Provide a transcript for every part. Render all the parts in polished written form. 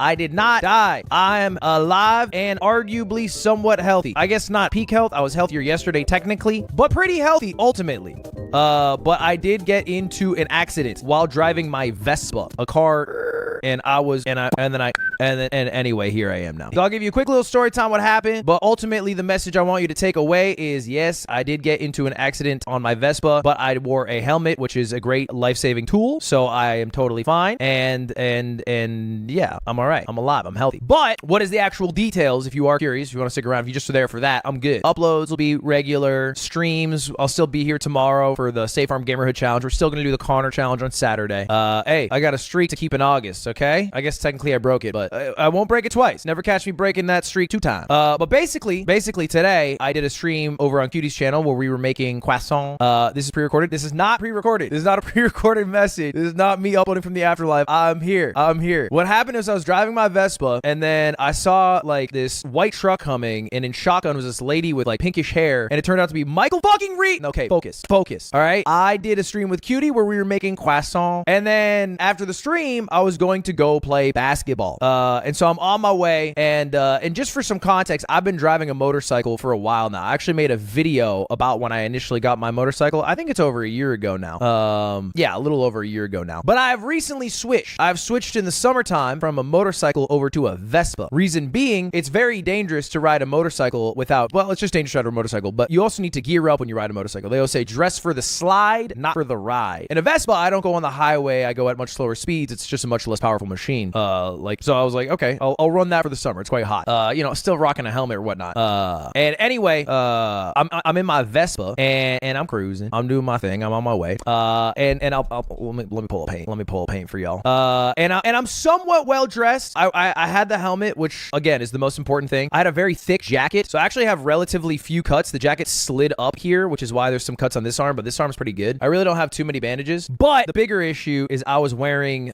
I did not die. I am alive and arguably somewhat healthy. I guess not peak health. I was healthier yesterday technically, but pretty healthy ultimately. But I did get into an accident while driving my Vespa, a car, and anyway, here I am now. So I'll give you a quick little story time what happened, but ultimately the message I want you to take away is yes, I did get into an accident on my Vespa, but I wore a helmet, which is a great life-saving tool, so I am totally fine, and yeah, I'm all right. I'm alive. I'm healthy. But what is the actual details? If you are curious, if you want to stick around, if you just are there for that, I'm good. Uploads will be regular. Streams, I'll still be here tomorrow for the Safe Farm Gamerhood Challenge. We're still going to do the Connor Challenge on Saturday. Hey, I got a streak to keep in August, okay? I guess technically I broke it, but I won't break it twice. Never catch me breaking that streak 2 times. But basically today, I did a stream over on Cutie's channel where we were making croissant. This is pre-recorded. This is not pre-recorded. This is not a pre-recorded message. This is not me uploading from the afterlife. I'm here. What happened is I was driving my Vespa, and then I saw like this white truck coming, and in shotgun was this lady with like pinkish hair, and it turned out to be Michael fucking Reed. Okay, focus. All right. I did a stream with Cutie where we were making croissant, and then after the stream, I was going to go play basketball. And so I'm on my way, and just for some context, I've been driving a motorcycle for a while now. I actually made a video about when I initially got my motorcycle. I think it's over a year ago now. Yeah, a little over a year ago now. But I've recently switched. I've switched in the summertime from a motorcycle over to a Vespa. Reason being, it's very dangerous to ride a motorcycle without, well, it's just dangerous to ride a motorcycle, but you also need to gear up when you ride a motorcycle. They always say dress for the slide, not for the ride. In a Vespa, I don't go on the highway. I go at much slower speeds. It's just a much less powerful machine. So I was like, okay, I'll run that for the summer. It's quite hot. You know, still rocking a helmet or whatnot. And anyway, I'm in my Vespa and I'm cruising. I'm doing my thing. I'm on my way. And I'll let me pull a paint. Let me pull a paint for y'all. And I'm somewhat well dressed. I had the helmet, which again is the most important thing. I had a very thick jacket, so I actually have relatively few cuts. The jacket slid up here, which is why there's some cuts on this arm, but this arm's pretty good. I really don't have too many bandages. But the bigger issue is I was wearing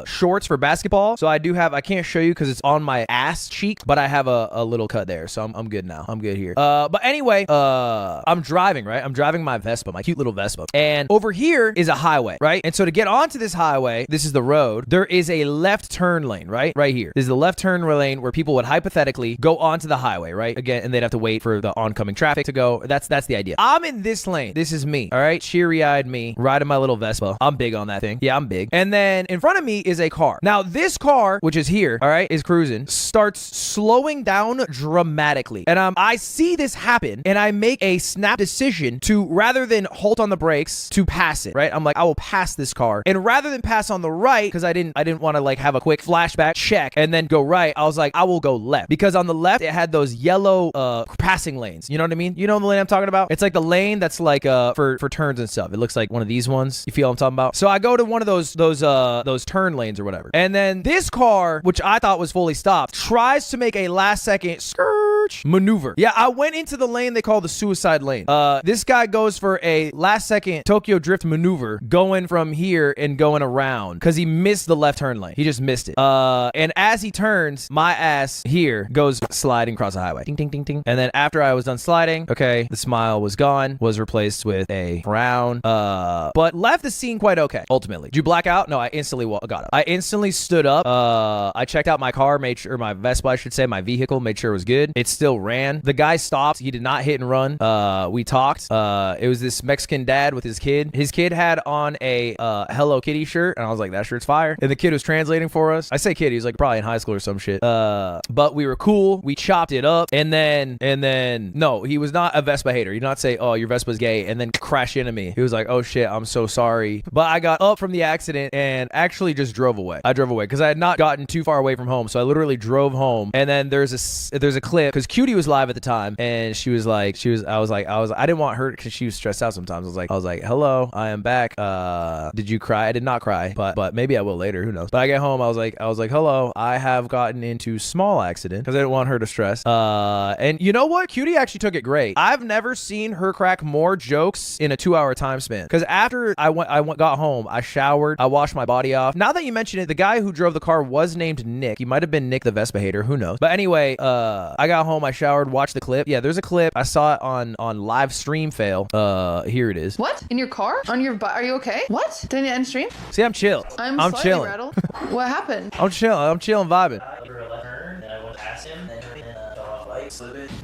shorts for basketball, so I can't show you because it's on my ass cheek, but I have a little cut there, so I'm good now. I'm good here. But anyway, I'm driving, right? I'm driving my Vespa, my cute little Vespa, and over here is a highway, right? And so to get onto this highway, this is the road. There is a left turn lane, right? Right here. This is the left turn lane where people would hypothetically go onto the highway, right? Again, and they'd have to wait for the oncoming traffic to go. That's the idea. I'm in this lane. This is me, all right? Cheery-eyed me, riding my little Vespa. I'm big on that thing. Yeah, I'm big. And then in front of me is a car. Now, this car, which is here, all right, is cruising, starts slowing down dramatically. And I see this happen, and I make a snap decision to, rather than halt on the brakes, to pass it, right? I'm like, I will pass this car. And rather than pass on the right, because I didn't want to like have a quick flashback check and then go right, I was like, I will go left. Because on the left, it had those yellow passing lanes. You know what I mean? You know the lane I'm talking about? It's like the lane that's like for turns and stuff. It looks like one of these ones. You feel what I'm talking about? So I go to one of those turn lanes or whatever. And then this car, which I thought was fully stopped, tries to make a last second maneuver. Yeah, I went into the lane they call the suicide lane. This guy goes for a last second Tokyo drift maneuver going from here and going around because he missed the left turn lane. He just missed it. And as he turns, my ass here goes sliding across the highway. Ding, ding, ding, ding. And then after I was done sliding, okay, the smile was gone, was replaced with a frown, but left the scene quite okay, ultimately. Did you black out? No, I instantly got up. I instantly stood up. I checked out my car, made sure, my Vespa, I should say, my vehicle, made sure it was good. It still ran. The guy stopped. He did not hit and run. We talked. It was this Mexican dad with his kid. His kid had on a Hello Kitty shirt, and I was like, that shirt's fire. And the kid was translating for us. I say kid, he was like probably in high school or some shit. But we were cool. We chopped it up, and then no, he was not a Vespa hater. He did not say, oh, your Vespa's gay, and then crash into me. He was like, oh shit, I'm so sorry. But I got up from the accident and actually just drove away. I drove away because I had not gotten too far away from home, so I literally drove home. And then there's a clip because Cutie was live at the time, and I didn't want her because she was stressed out sometimes. I was like, hello, I am back. Did you cry? I did not cry, but maybe I will later. Who knows? But I get home, I was like, hello, I have gotten into small accident because I didn't want her to stress. And you know what? Cutie actually took it great. I've never seen her crack more jokes in a 2-hour time span. Because after I got home, I showered, I washed my body off. Now that you mention it, the guy who drove the car was named Nick. He might have been Nick the Vespa hater. Who knows? But anyway, I got home. home, I showered, watched the clip. Yeah, there's a clip. I saw it on live stream fail. Here it is. What? In your car? On your are you okay? What? Did you end stream? See, I'm chill. I'm slightly chilling. rattled. What happened? I'm chilling, vibing.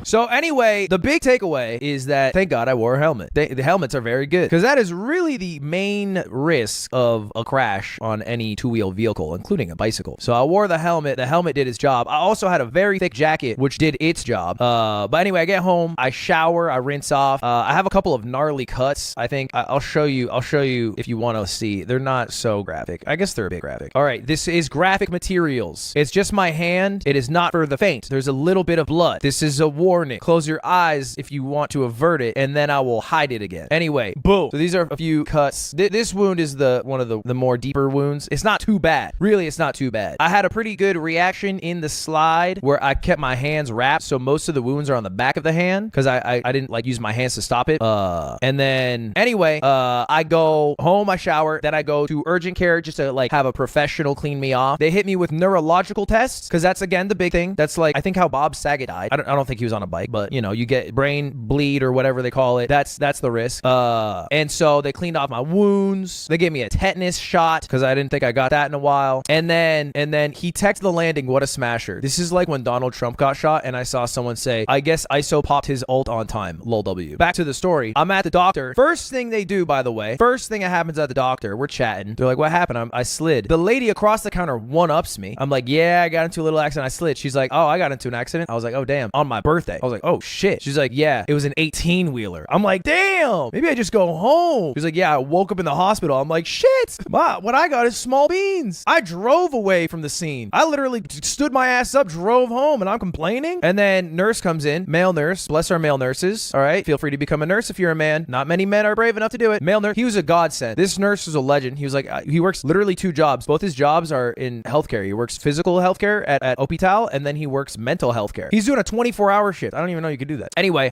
So anyway, the big takeaway is that thank God I wore a helmet. The helmets are very good because that is really the main risk of a crash on any two-wheel vehicle, including a bicycle. So I wore the helmet. The helmet did its job. I also had a very thick jacket, which did its job. But anyway, I get home, I shower, I rinse off. I have a couple of gnarly cuts. I think I'll show you if you want to see. They're not so graphic. I guess they're a bit graphic. All right, this is graphic materials. It's just my hand. It is not for the faint. There's a little bit of blood. This is a warning. Close your eyes if you want to avert it, and then I will hide it again. Anyway, boom. So these are a few cuts. This wound is one of the more deeper wounds. It's not too bad. Really, it's not too bad. I had a pretty good reaction in the slide where I kept my hands wrapped, so most of the wounds are on the back of the hand because I didn't like use my hands to stop it. And then anyway, I go home, I shower, then I go to urgent care just to like have a professional clean me off. They hit me with neurological tests because that's again the big thing. That's like I think how Bob Saget died. I don't think he was on a bike, but you know, you get brain bleed or whatever they call it. That's the risk. And so they cleaned off my wounds. They gave me a tetanus shot because I didn't think I got that in a while. And then he teched the landing. What a smasher. This is like when Donald Trump got shot and I saw someone say, I guess ISO popped his ult on time. Lol W. Back to the story. I'm at the doctor. First thing they do, by the way, first thing that happens at the doctor, we're chatting. They're like, what happened? I slid. The lady across the counter one-ups me. I'm like, yeah, I got into a little accident. I slid. She's like, oh, I got into an accident. I was like, oh, damn. On my birthday. I was like, oh, shit. She's like, yeah, it was an 18-wheeler. I'm like, damn. Maybe I just go home. She's like, yeah, I woke up in the hospital. I'm like, shit. What I got is small beans. I drove away from the scene. I literally stood my ass up, drove home, and I'm complaining. And then nurse comes in, male nurse. Bless our male nurses. All right. Feel free to become a nurse if you're a man. Not many men are brave enough to do it. Male nurse. He was a godsend. This nurse was a legend. He was like, he works literally 2 jobs. Both his jobs are in healthcare. He works physical healthcare at Hospital, and then he works mental healthcare. He's doing a 24-hour shift. I don't even know you could do that. Anyway,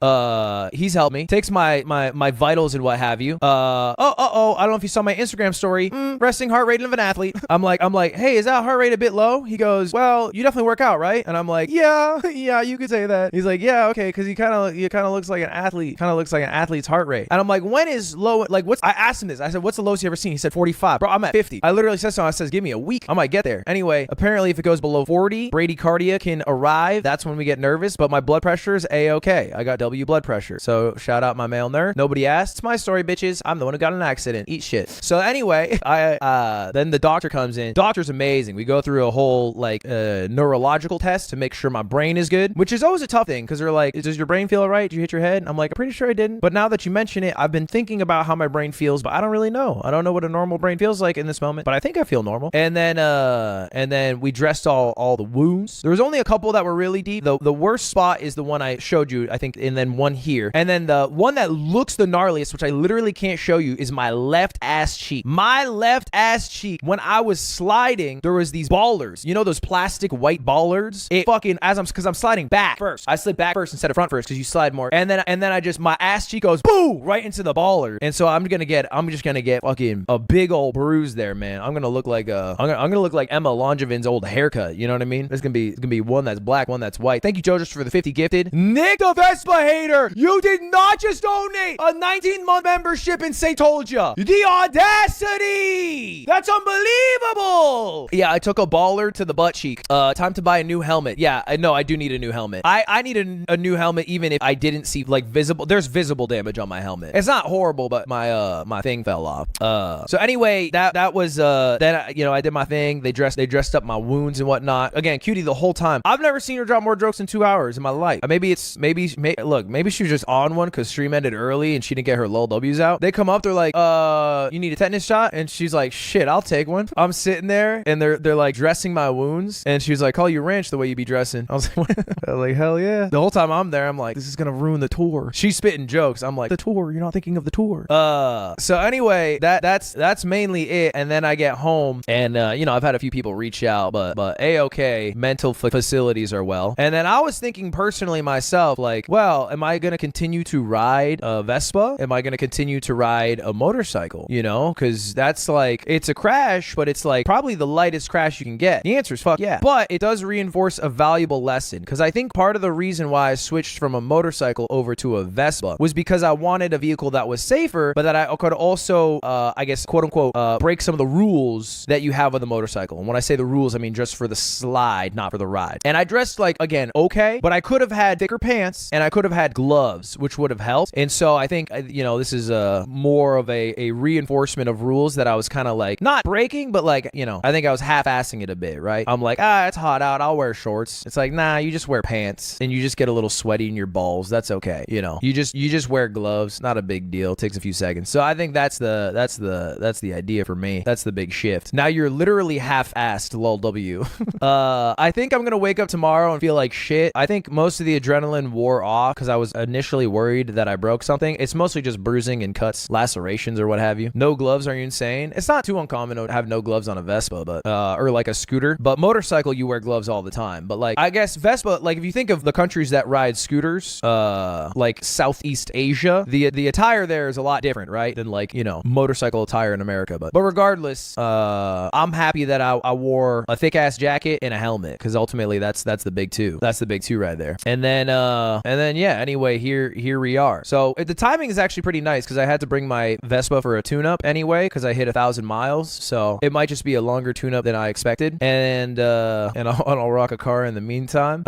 he's helped me. Takes my vitals and what have you. I don't know if you saw my Instagram story. Resting heart rate of an athlete. I'm like, hey, is that heart rate a bit low? He goes, well, you definitely work out, right? And I'm like, yeah, you could say that. He's like, yeah, okay, because he kind of looks like an athlete. Kind of looks like an athlete's heart rate. And I'm like, when is low? Like, I asked him this. I said, what's the lowest you ever seen? He said 45. Bro, I'm at 50. I literally said so. I says, give me a week. I might get there. Anyway, apparently if it goes below 40, bradycardia can arrive. That's when we get nervous. But my blood pressure is A-okay. I got W blood pressure. So shout out my male nerd. Nobody asked. It's my story, bitches. I'm the one who got in an accident. Eat shit. So anyway, then the doctor comes in. Doctor's amazing. We go through a whole like neurological test to make sure my brain is good, which is always a tough thing because they're like, does your brain feel all right? Did you hit your head? I'm like, I'm pretty sure I didn't. But now that you mention it, I've been thinking about how my brain feels, but I don't really know. I don't know what a normal brain feels like in this moment, but I think I feel normal. And then we dressed all the wounds. There was only a couple that were really deep. The worst spot is the one I showed you, I think, and then one here. And then the one that looks the gnarliest, which I literally can't show you, is my left ass cheek. My left ass cheek. When I was sliding, there was these ballers. You know those plastic white ballers? It fucking, because I'm sliding back first. I slid back first instead of front first because you slide more. And then I just, my ass cheek goes boo right into the baller. And so I'm just gonna get fucking a big old bruise there, man. I'm gonna look like I'm gonna look like Emma Longovin's old haircut. You know what I mean? It's gonna be one that's black, one that's white. Thank you, Joe, just for the 50 gifted. Nick the Vespa hater, you did not just donate a 19-month membership and say told ya. The audacity! That's unbelievable! Yeah, I took a baller to the butt cheek. Time to buy a new helmet. Yeah, I know I do need a new helmet. I need a new helmet even if I didn't see like there's visible damage on my helmet. It's not horrible, but my thing fell off. So anyway, that was then I did my thing. They dressed up my wounds and whatnot. Again, cutie the whole time. I've never seen her drop more jokes in 2 hours in my life. Maybe she was just on one because stream ended early and she didn't get her lol W's out. They come up, they're like, you need a tetanus shot? And she's like, shit, I'll take one. I'm sitting there and they're like dressing my wounds and she was like, call you ranch the way you be dressing. I was like, what? I was like, hell yeah. The whole time I'm there, I'm like, this is gonna ruin the tour. She's spitting jokes. I'm like, the tour, you're not thinking of the tour. So anyway, that's mainly it. And then I get home and I've had a few people reach out, but A-okay, mental facilities are well. And then I was thinking thinking personally myself, like, well, am I gonna continue to ride a Vespa? Am I gonna continue to ride a motorcycle? You know, because that's like, it's a crash, but it's like probably the lightest crash you can get. The answer is fuck yeah. But it does reinforce a valuable lesson, because I think part of the reason why I switched from a motorcycle over to a Vespa was because I wanted a vehicle that was safer, but that I could also, I guess, quote unquote, break some of the rules that you have with a motorcycle. And when I say the rules, I mean just for the slide, not for the ride. And I dressed like, again, okay, but I could have had thicker pants and I could have had gloves, which would have helped. And so I think, you know, this is more of a reinforcement of rules that I was kind of like, not breaking, but like, you know, I think I was half-assing it a bit, right? I'm like, it's hot out, I'll wear shorts. It's like, nah, you just wear pants and you just get a little sweaty in your balls. That's okay. You know, you just wear gloves. Not a big deal. It takes a few seconds. So I think that's the idea for me. That's the big shift. Now you're literally half-assed, lol W. I think I'm gonna wake up tomorrow and feel like shit. I think most of the adrenaline wore off because I was initially worried that I broke something. It's mostly just bruising and cuts, lacerations or what have you. No gloves, are you insane? It's not too uncommon to have no gloves on a Vespa, but or like a scooter. But motorcycle, you wear gloves all the time. But like, I guess Vespa, like if you think of the countries that ride scooters, like Southeast Asia, the attire there is a lot different, right? Than like, you know, motorcycle attire in America. But regardless, I'm happy that I wore a thick ass jacket and a helmet, because ultimately that's the big two. That's the big two right there. And then yeah. Anyway, here we are. So the timing is actually pretty nice because I had to bring my Vespa for a tune-up anyway because I hit 1,000 miles. So it might just be a longer tune-up than I expected. And I'll rock a car in the meantime.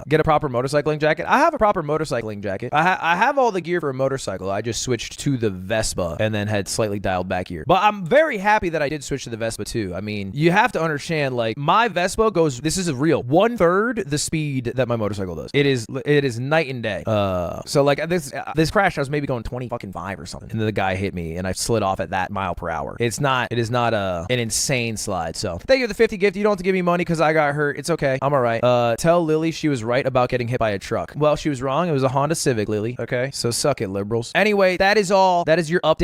Get a proper motorcycling jacket. I have a proper motorcycling jacket. I have all the gear for a motorcycle. I just switched to the Vespa and then had slightly dialed back gear. But I'm very happy that I did switch to the Vespa too. I mean, you have to understand, like, my Vespa goes, this is real, 1/3 the speed that my motorcycle does. It is night and day. So like this crash, I was maybe going 25 or something, and then the guy hit me and I slid off at that mile per hour. It is not an insane slide. So thank you for the 50 gift. You don't have to give me money because I got hurt. It's okay. I'm all right. Tell Lily she was right about getting hit by a truck. Well, she was wrong. It was a Honda Civic, Lily. Okay, so suck it, liberals. Anyway, that is all. That is your update.